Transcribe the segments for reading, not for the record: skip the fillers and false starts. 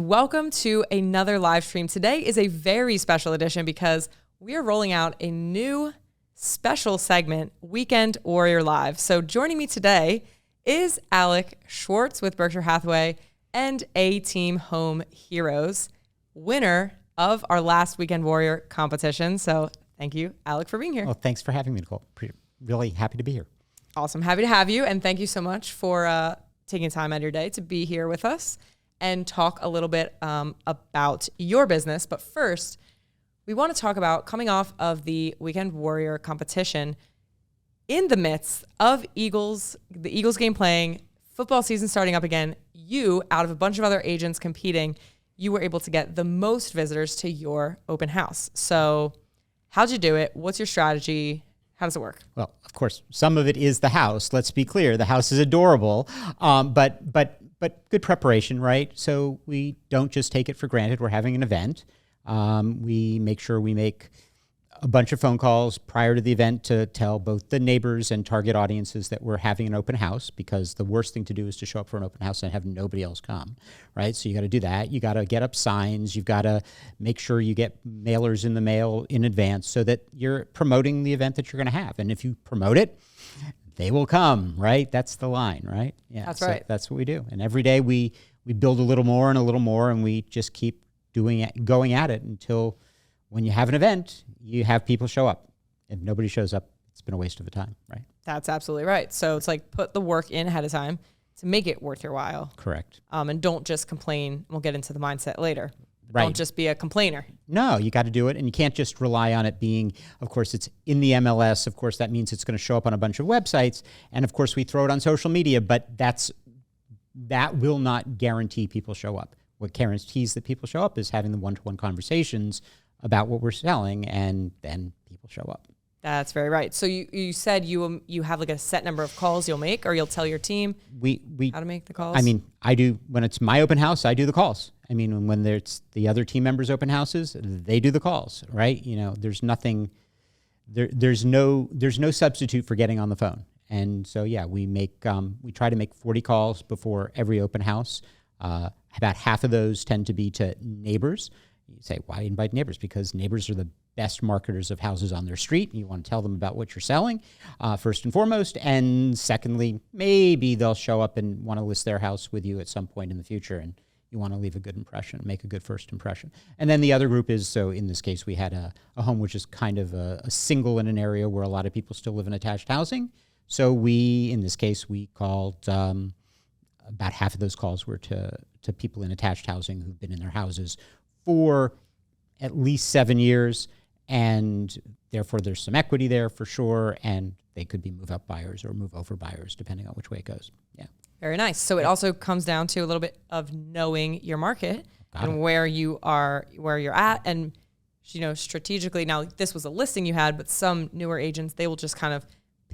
welcome to another live stream. Today is a very special edition because we are rolling out a new special segment, Weekend Warrior Live. So joining me today is Alec Schwartz with Berkshire Hathaway and A-Team Home Heroes, winner of our last Weekend Warrior competition. So thank you, Alec, for being here. Well, thanks for having me, Nicole. Really happy to be here. Awesome. Happy to have you. And thank you so much for taking time out of your day to be here with us and talk a little bit about your business. But first, we want to talk about coming off of the Weekend Warrior competition in the midst of the Eagles game playing, football season starting up again. You, out of a bunch of other agents competing, you were able to get the most visitors to your open house. So how'd you do it? What's your strategy? How does it work? Well, of course, some of it is the house. Let's be clear. The house is adorable, but good preparation, right? So we don't just take it for granted. We're having an event. We make sure we make a bunch of phone calls prior to the event to tell both the neighbors and target audiences that we're having an open house, because the worst thing to do is to show up for an open house and have nobody else come, right? So you got to do that. You got to get up signs. You've got to make sure you get mailers in the mail in advance so that you're promoting the event that you're going to have. And if you promote it, they will come, right? That's the line, right? Yeah, that's right. That's what we do. And every day we build a little more, and we just keep going at it until when you have an event, you have people show up. If nobody shows up, it's been a waste of the time, right? That's absolutely right. So it's like put the work in ahead of time to make it worth your while. Correct. And don't just complain. We'll get into the mindset later. Right. Don't just be a complainer. No, you got to do it. And you can't just rely on it being, of course, it's in the MLS. Of course, that means it's going to show up on a bunch of websites. And of course, we throw it on social media, but that will not guarantee people show up. What guarantees that people show up is having the one-to-one conversations about what we're selling, and then people show up. That's very right. So you said you have like a set number of calls you'll make, or you'll tell your team how to make the calls? I mean, I do. When it's my open house, I do the calls. I mean, when there's the other team members' open houses, they do the calls, right? You know, there's nothing, there's no substitute for getting on the phone. And so, yeah, we try to make 40 calls before every open house. About half of those tend to be to neighbors. You say, why invite neighbors? Because neighbors are the best marketers of houses on their street. You want to tell them about what you're selling, first and foremost. And secondly, maybe they'll show up and want to list their house with you at some point in the future, and you want to leave a good impression, make a good first impression. And then the other group is, so in this case, we had a home which is kind of a single in an area where a lot of people still live in attached housing. So in this case, we called, about half of those calls were to people in attached housing who've been in their houses for at least 7 years, and therefore there's some equity there for sure, and they could be move-up buyers or move-over buyers, depending on which way it goes. Yeah. Very nice. So it also comes down to a little bit of knowing your market and where you're at, and strategically. Now, this was a listing you had, but some newer agents, they will just kind of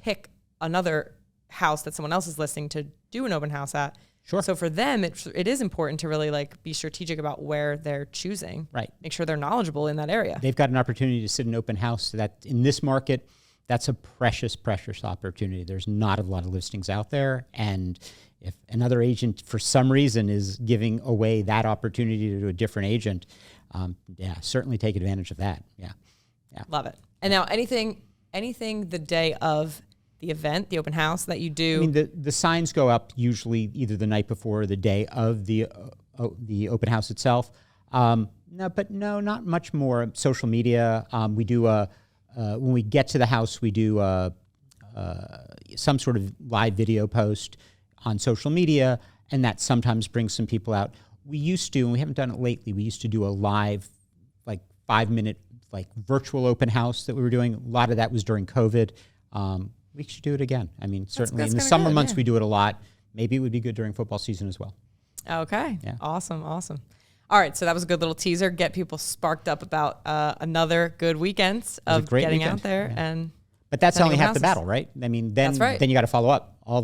pick another house that someone else is listing to do an open house at. Sure. So for them, it is important to really be strategic about where they're choosing. Right. Make sure they're knowledgeable in that area. They've got an opportunity to sit in open house. So that in this market, that's a precious opportunity. There's not a lot of listings out there. And if another agent for some reason is giving away that opportunity to a different agent, certainly take advantage of that. Yeah. Love it. And now anything the day of the event, the open house that you do? I mean, the signs go up usually either the night before or the day of the open house itself. No, not much more. Social media. We do when we get to the house, we do some sort of live video post on social media, and that sometimes brings some people out. We used to, and we haven't done it lately, we used to do a live, 5-minute, virtual open house that we were doing. A lot of that was during COVID. We should do it again. I mean, certainly in the summer months, we do it a lot. Maybe it would be good during football season as well. Okay. Yeah. Awesome. All right. So that was a good little teaser. Get people sparked up about another good weekend of getting out there. Yeah. But that's only half the battle, right? I mean, then you got to follow up. All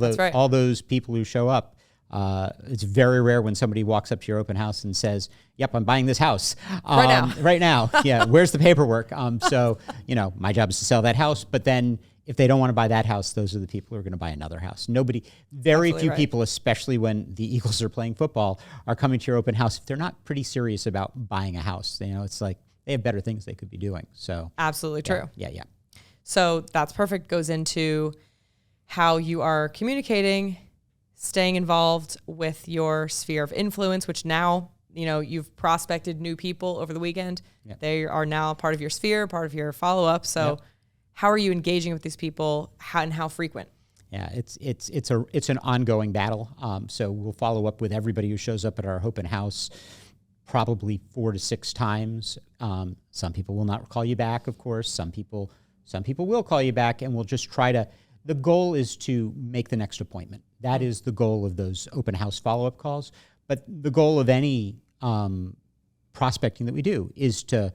those people who show up. It's very rare when somebody walks up to your open house and says, "Yep, I'm buying this house right now." Yeah. Where's the paperwork? So my job is to sell that house. But then if they don't want to buy that house, those are the people who are going to buy another house. Very Absolutely few right. people, especially when the Eagles are playing football, are coming to your open house if they're not pretty serious about buying a house. You know, it's like they have better things they could be doing. So Absolutely true. Yeah. So that's perfect. Goes into how you are communicating, staying involved with your sphere of influence, which now, you know, you've prospected new people over the weekend. Yep. They are now part of your sphere, part of your follow-up. So how are you engaging with these people, and how frequent? Yeah, it's an ongoing battle. So we'll follow up with everybody who shows up at our open house probably 4 to 6 times. Some people will not call you back, of course. Some people will call you back, and we'll just try to. The goal is to make the next appointment. That is the goal of those open house follow-up calls. But the goal of any prospecting that we do is to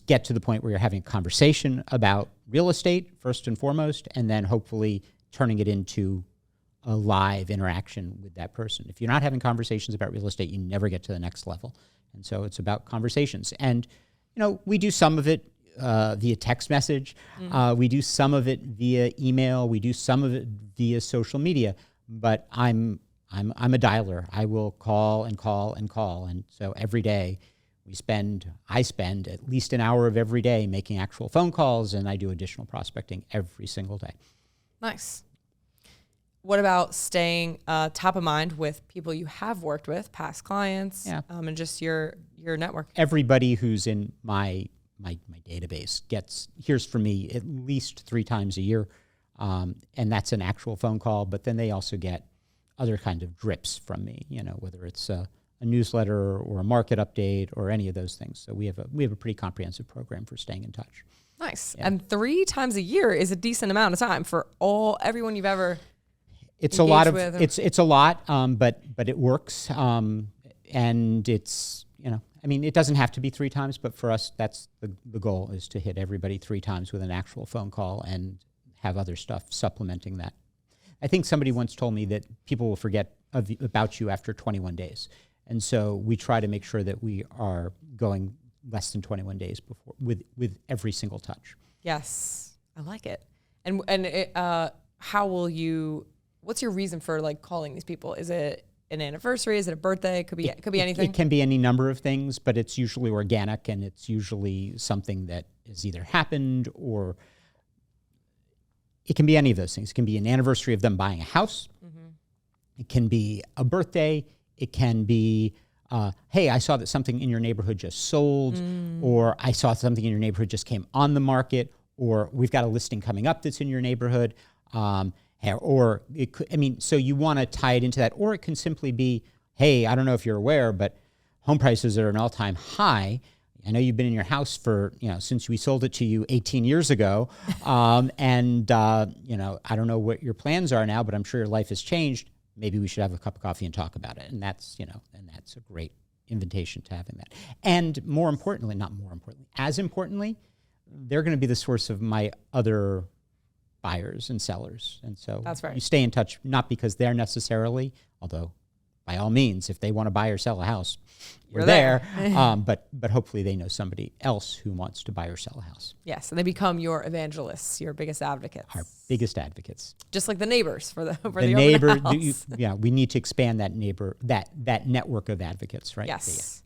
get to the point where you're having a conversation about real estate first and foremost, and then hopefully turning it into a live interaction with that person. If you're not having conversations about real estate, you never get to the next level. And so it's about conversations. And, you know, we do some of it via text message. We do some of it via email. We do some of it via social media. But I'm a dialer. I will call and call and call. And so every day I spend at least an hour of every day making actual phone calls, and I do additional prospecting every single day. Nice. What about staying top of mind with people you have worked with, past clients, and just your network? Everybody who's in my database hears from me at least 3 times a year, and that's an actual phone call. But then they also get other kind of drips from me, you know, whether it's a newsletter or a market update or any of those things. So we have a pretty comprehensive program for staying in touch. Nice. Yeah. And 3 times a year is a decent amount of time for everyone you've ever It's a lot of with, it's a lot, but it works, and it's, you know, I mean, it doesn't have to be 3 times, but for us, that's the goal, is to hit everybody 3 times with an actual phone call and have other stuff supplementing that. I think somebody once told me that people will forget about you after 21 days, and so we try to make sure that we are going less than 21 days before with every single touch. Yes, I like it. And what's your reason for like calling these people? Is it an anniversary? Is it a birthday? It could be anything. It can be any number of things, but it's usually organic, and it's usually something that has either happened, or it can be any of those things. It can be an anniversary of them buying a house. Mm-hmm. It can be a birthday. It can be, hey, I saw that something in your neighborhood just sold, or I saw something in your neighborhood just came on the market, or we've got a listing coming up that's in your neighborhood. Or it could, I mean, so you want to tie it into that, or it can simply be, hey, I don't know if you're aware, but home prices are at an all-time high. I know you've been in your house for, you know, since we sold it to you 18 years ago. And you know, I don't know what your plans are now, but I'm sure your life has changed. Maybe we should have a cup of coffee and talk about it. And that's, you know, and that's a great invitation to having that. And as importantly, they're going to be the source of my other buyers and sellers. And so that's right. You stay in touch, not because they're necessarily, although by all means, if they want to buy or sell a house, we're there. But hopefully they know somebody else who wants to buy or sell a house. Yes, and they become your evangelists, your biggest advocates. Our biggest advocates. Just like the neighbors for the neighbor. open house. We need to expand that that network of advocates, right? Yes.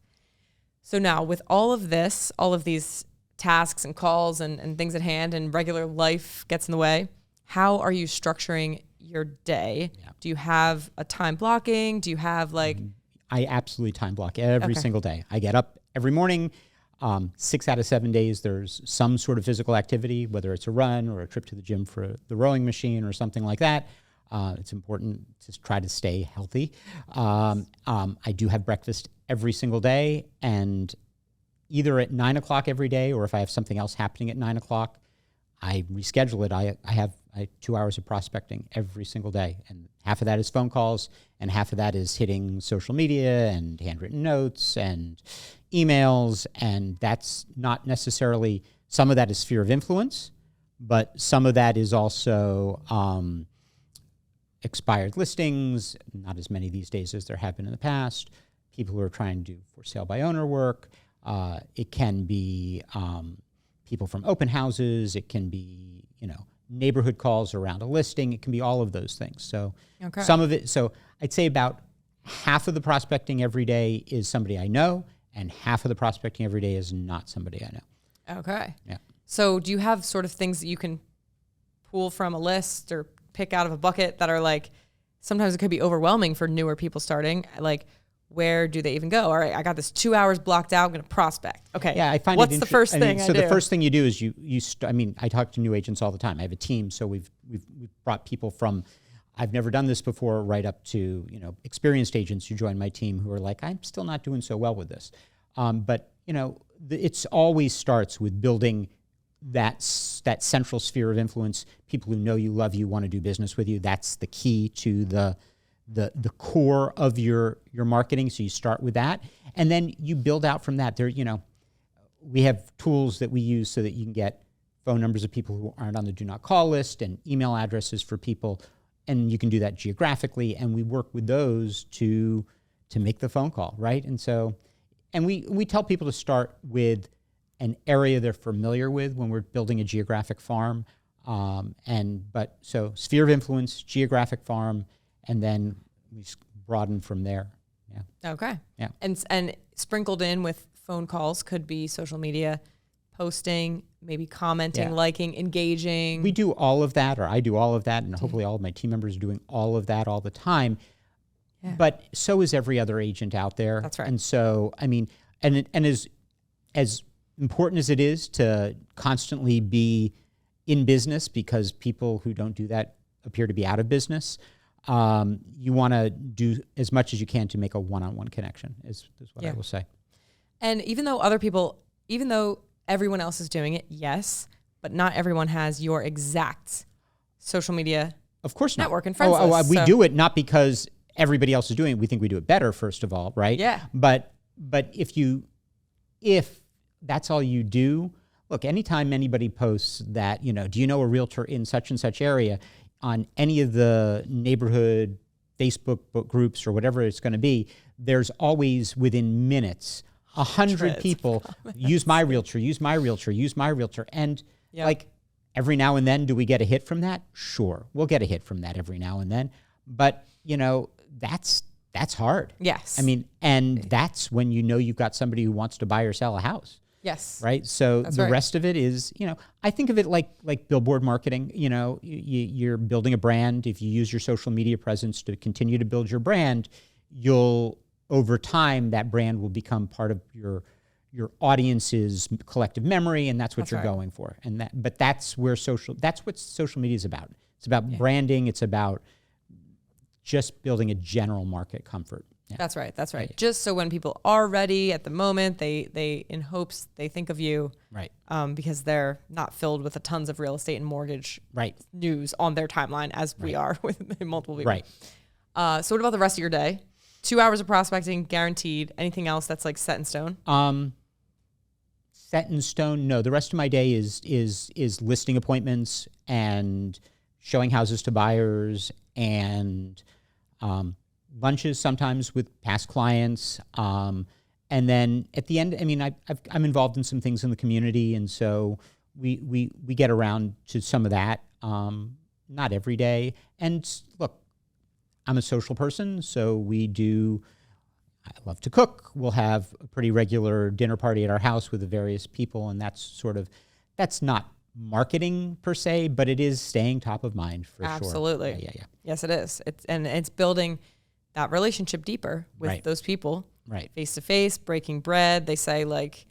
So now with all of this, all of these tasks and calls and things at hand, and regular life gets in the way, how are you structuring your day? Yeah. Do you have a time blocking? Do you have like... I absolutely time block every single day. I get up every morning. 6 out of 7 days, there's some sort of physical activity, whether it's a run or a trip to the gym for the rowing machine or something like that. It's important to try to stay healthy. I do have breakfast every single day, and either at 9 o'clock every day, or if I have something else happening at 9 o'clock, I reschedule it. I have 2 hours of prospecting every single day, and half of that is phone calls, and half of that is hitting social media and handwritten notes and emails, and that's not necessarily, some of that is sphere of influence, but some of that is also expired listings, not as many these days as there have been in the past, people who are trying to do for sale by owner work. It can be people from open houses. It can be, neighborhood calls around a listing. It can be all of those things. So Okay. some of it, so I'd say about half of the prospecting every day is somebody I know, and half of the prospecting every day is not somebody I know. Okay. Yeah. So do you have sort of things that you can pull from a list or pick out of a bucket that are like, sometimes it could be overwhelming for newer people starting, like, where do they even go? All right, I got this 2 hours blocked out. I'm going to prospect. Okay. Yeah, I find what's it the first thing I So do? the first thing you do is I talk to new agents all the time. I have a team, so we've brought people from, I've never done this before, right up to, experienced agents who join my team who are like, I'm still not doing so well with this. But it's always starts with building that central sphere of influence. People who know you, love you, want to do business with you. That's the key to the core of your marketing. So you start with that, and then you build out from that. We have tools that we use so that you can get phone numbers of people who aren't on the do not call list and email addresses for people, and you can do that geographically. And we work with those to make the phone call, right? And so, and we tell people to start with an area they're familiar with when we're building a geographic farm. So sphere of influence, geographic farm, and then we broaden from there. Yeah. Okay. Yeah. And sprinkled in with phone calls could be social media, posting, maybe commenting, Yeah. liking, engaging. We do all of that, or I do all of that, and hopefully all of my team members are doing all of that all the time. Yeah. But so is every other agent out there. That's right. And so, and as important as it is to constantly be in business, because people who don't do that appear to be out of business, you want to do as much as you can to make a one-on-one connection is what I will say. And even though everyone else is doing it, yes, but not everyone has your exact social media Of course not. network and friends list. We do it not because everybody else is doing it. We think we do it better, first of all, right? Yeah. But if that's all you do, look, anytime anybody posts that, do you know a realtor in such and such area, on any of the neighborhood Facebook book groups or whatever it's going to be, there's always within minutes 100 people use my realtor, use my realtor, use my realtor. And like every now and then, do we get a hit from that? Sure. We'll get a hit from that every now and then. But, that's hard. Yes. I mean, and that's when you've got somebody who wants to buy or sell a house. Yes. Right. So That's the right. rest of it is, I think of it like billboard marketing. You're building a brand. If you use your social media presence to continue to build your brand, over time, that brand will become part of your audience's collective memory, and that's what That's you're right. going for. But that's what social media is about. It's about branding. It's about just building a general market comfort. Yeah. That's right. That's right. Just so when people are ready at the moment, they in hopes they think of you, Right. Because they're not filled with tons of real estate and mortgage Right. news on their timeline as we are with multiple people. Right. So what about the rest of your day? 2 hours of prospecting guaranteed. Anything else that's like set in stone? Set in stone? No. The rest of my day is listing appointments and showing houses to buyers and lunches sometimes with past clients. And then at the end, I mean, I'm involved in some things in the community, and so we get around to some of that. Not every day. And look, I'm a social person, so I love to cook. We'll have a pretty regular dinner party at our house with the various people, and that's not marketing per se, but it is staying top of mind for sure. Absolutely. Yeah. Yes, it is. It's building that relationship deeper with those people. Right. Face to face, breaking bread. They say like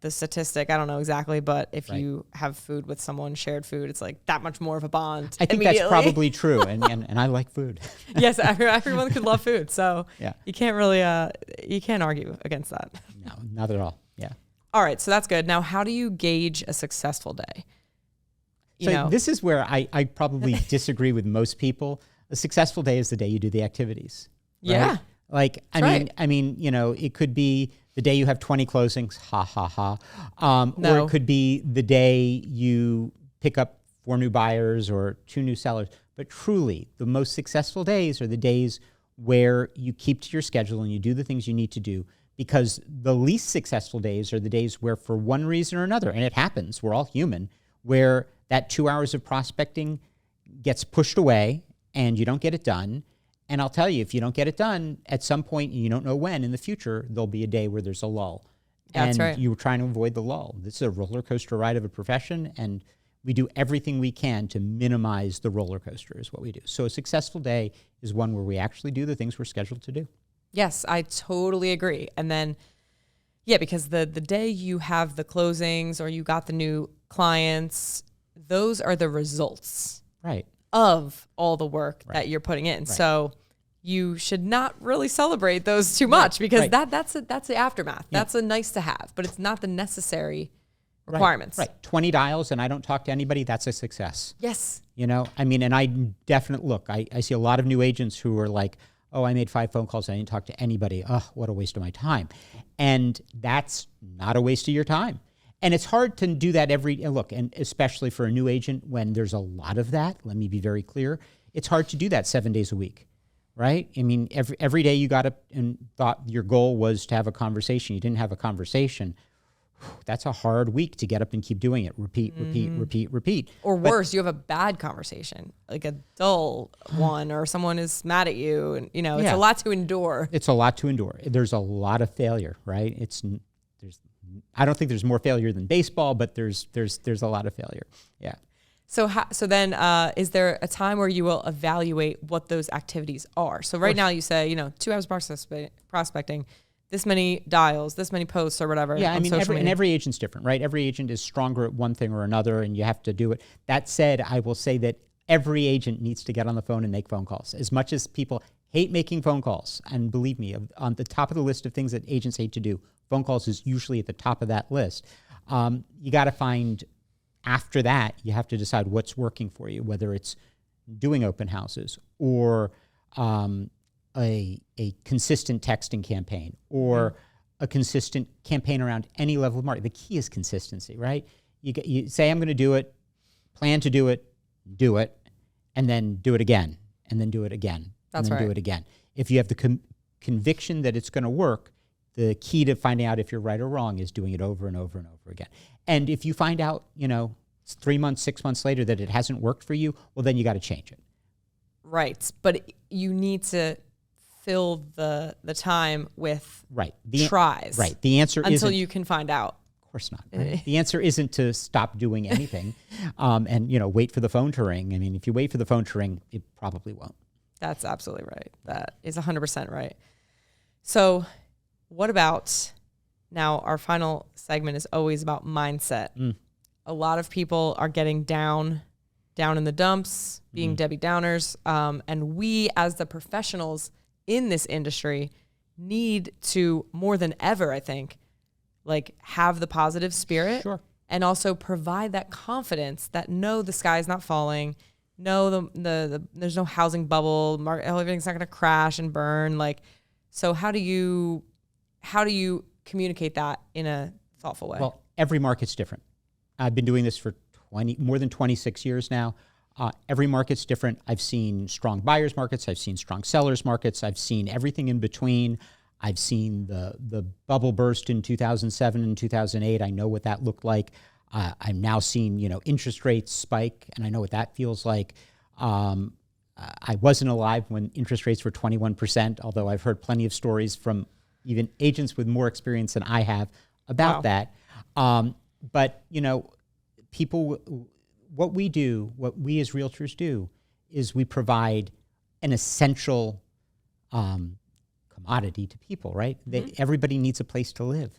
the statistic, I don't know exactly, but if you have food with someone, shared food, it's like that much more of a bond. I think that's probably true. And I like food. Yes, everyone could love food. So Yeah. you can't really, you can't argue against that. No, not at all. Yeah. All right. So that's good. Now, how do you gauge a successful day? This is where I probably disagree with most people. A successful day is the day you do the activities. Right? Yeah. Like, I mean, it could be the day you have 20 closings, ha, ha, ha. Or it could be the day you pick up 4 new buyers or 2 new sellers. But truly, the most successful days are the days where you keep to your schedule and you do the things you need to do, because the least successful days are the days where, for one reason or another, and it happens, we're all human, where that 2 hours of prospecting gets pushed away and you don't get it done. And I'll tell you, if you don't get it done at some point, and you don't know when in the future, there'll be a day where there's a lull. That's and right. you were trying to avoid the lull. This is a roller coaster ride of a profession, and we do everything we can to minimize the roller coaster is what we do. So a successful day is one where we actually do the things we're scheduled to do. Yes, I totally agree. And then, yeah, because the day you have the closings or you got the new clients, those are the results. Right. Of all the work that you're putting in. Right. So you should not really celebrate those too much because that's the aftermath. Yeah. That's a nice to have, but it's not the necessary requirements. Right. 20 dials and I don't talk to anybody, that's a success. Yes. You know, I mean, and I definitely, look, I see a lot of new agents who are like, oh, I made 5 phone calls, I didn't talk to anybody. Oh, what a waste of my time. And that's not a waste of your time. And it's hard to do that and especially for a new agent when there's a lot of that, let me be very clear, it's hard to do that 7 days a week, right? I mean, every day you got up and thought your goal was to have a conversation. You didn't have a conversation. That's a hard week to get up and keep doing it. Repeat. Or worse, you have a bad conversation, like a dull one, or someone is mad at you. And, it's a lot to endure. It's a lot to endure. There's a lot of failure, right? I don't think there's more failure than baseball, but there's a lot of failure. Yeah. So then is there a time where you will evaluate what those activities are? So right now you say, 2 hours prospecting, this many dials, this many posts or whatever. Yeah, I mean, every agent's different, right? Every agent is stronger at one thing or another, and you have to do it. That said, I will say that every agent needs to get on the phone and make phone calls. As much as people hate making phone calls, and believe me, on the top of the list of things that agents hate to do, phone calls is usually at the top of that list. You got to find, after that, you have to decide what's working for you, whether it's doing open houses or a consistent texting campaign or a consistent campaign around any level of market. The key is consistency, right? You say, I'm going to do it, plan to do it, and then do it again, and then do it again, and then do it again. If you have the conviction that it's going to work, the key to finding out if you're right or wrong is doing it over and over and over again. And if you find out, 3 months, 6 months later that it hasn't worked for you, well, then you got to change it. Right. But you need to fill the time with tries. Right. The answer isn't... Until you can find out. Of course not. Right? The answer isn't to stop doing anything and, wait for the phone to ring. I mean, if you wait for the phone to ring, it probably won't. That's absolutely right. That is 100% right. So... what about now? Our final segment is always about mindset. A lot of people are getting down in the dumps, being Debbie Downers. And we, as the professionals in this industry, need to, more than ever, I think, have the positive spirit. Sure. And also provide that confidence that the sky is not falling. No, there's no housing bubble. Everything's not going to crash and burn. So how do you communicate that in a thoughtful way? Well, every market's different. I've been doing this for more than 26 years now. Every market's different. I've seen strong buyers markets. I've seen strong sellers markets. I've seen everything in between. I've seen the bubble burst in 2007 and 2008. I know what that looked like. I've now seen, interest rates spike, and I know what that feels like. I wasn't alive when interest rates were 21%, although I've heard plenty of stories from even agents with more experience than I have about that. But, people, what we as realtors do is we provide an essential commodity to people, right? Everybody needs a place to live.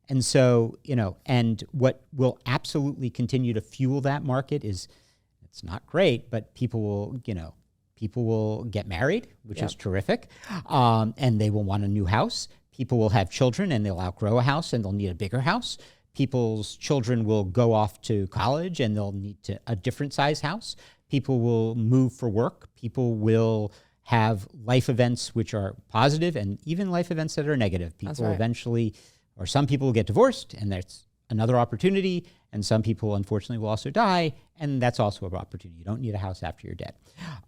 And so, and what will absolutely continue to fuel that market is, it's not great, but people will get married, which is terrific. And they will want a new house. People will have children and they'll outgrow a house and they'll need a bigger house. People's children will go off to college and they'll need a different size house. People will move for work. People will have life events which are positive and even life events that are negative. People eventually, or some people will get divorced and that's another opportunity. And some people, unfortunately, will also die, and that's also an opportunity. You don't need a house after you're dead.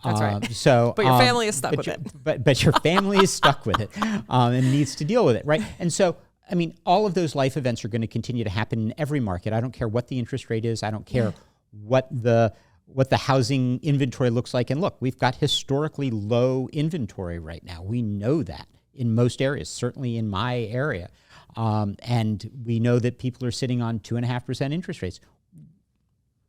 That's right. So, but your family is stuck with it. But your family is stuck with it and needs to deal with it, right? And so, all of those life events are going to continue to happen in every market. I don't care what the interest rate is. I don't care what the housing inventory looks like. And look, we've got historically low inventory right now. We know that in most areas, certainly in my area. And we know that people are sitting on 2.5% interest rates.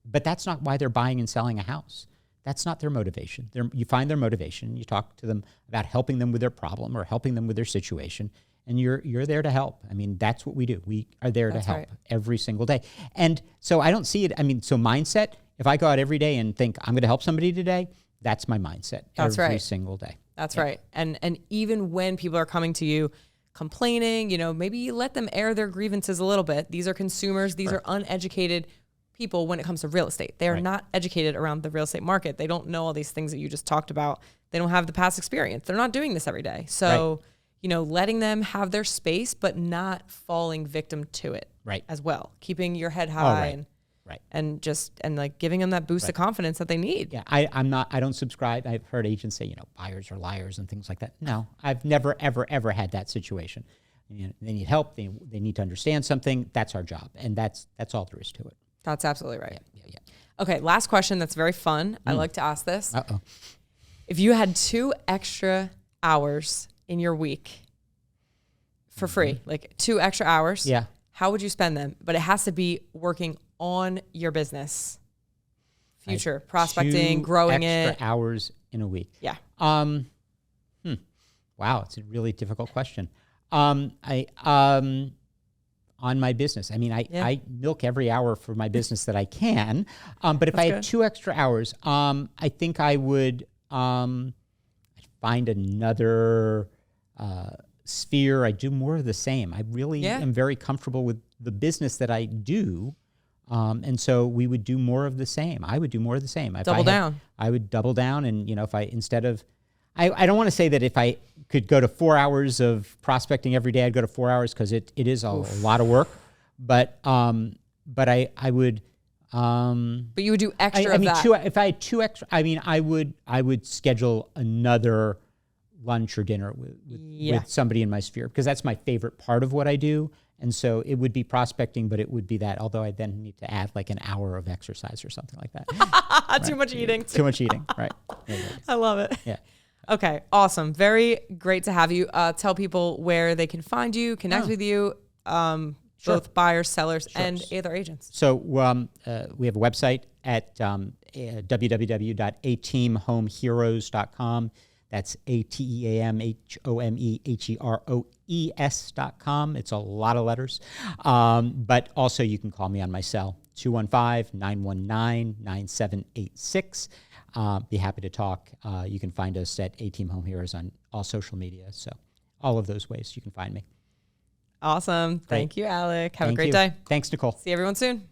But that's not why they're buying and selling a house. That's not their motivation. You find their motivation. You talk to them about helping them with their problem or helping them with their situation. And you're there to help. I mean, that's what we do. We are there to help every single day. And so I don't see it. I mean, so mindset, if I go out every day and think I'm going to help somebody today, that's my mindset every single day. That's right. And even when people are coming to you complaining, maybe you let them air their grievances a little bit. These are consumers. These are uneducated people when it comes to real estate. They are not educated around the real estate market. They don't know all these things that you just talked about. They don't have the past experience. They're not doing this every day. So, letting them have their space, but not falling victim to it as well. Keeping your head high and like giving them that boost of confidence that they need. Yeah. I don't subscribe. I've heard agents say, buyers are liars and things like that. No, I've never, ever, ever had that situation. They need help. They need to understand something. That's our job. And that's all there is to it. That's absolutely right. Yeah. Okay, last question that's very fun. I like to ask this. If you had 2 extra hours in your week for free, like 2 extra hours, how would you spend them? But it has to be working on your business, future, prospecting, growing extra hours in a week. Yeah. Wow, it's a really difficult question. On my business. I mean, I milk every hour for my business that I can. But if I had 2 extra hours, I think I would find another sphere. I do more of the same. I really am very comfortable with the business that I do. And so we would do more of the same. I would do more of the same. Double down. I would double down. And, if I, instead of, I don't want to say that if I could go to 4 hours of prospecting every day, I'd go to 4 hours because it is a lot of work. But I would. But you would do extra of that. If I had 2 extra, I would schedule another lunch or dinner with somebody in my sphere because that's my favorite part of what I do. And so it would be prospecting, but it would be that. Although I then need to add like an hour of exercise or something like that. Too much eating. Too much eating. Right. I love it. Yeah. Okay, awesome. Very great to have you. Tell people where they can find you, connect with you, both buyers, sellers, and other agents. So we have a website at www.ateamhomeheroes.com. That's ATEAMHOMEHEROES.com. It's a lot of letters. But also you can call me on my cell, 215-919-9786. Be happy to talk. You can find us at A-Team Home Heroes on all social media. So all of those ways you can find me. Awesome. Thank you, Alec. Have a great day. Thanks, Nicole. See everyone soon.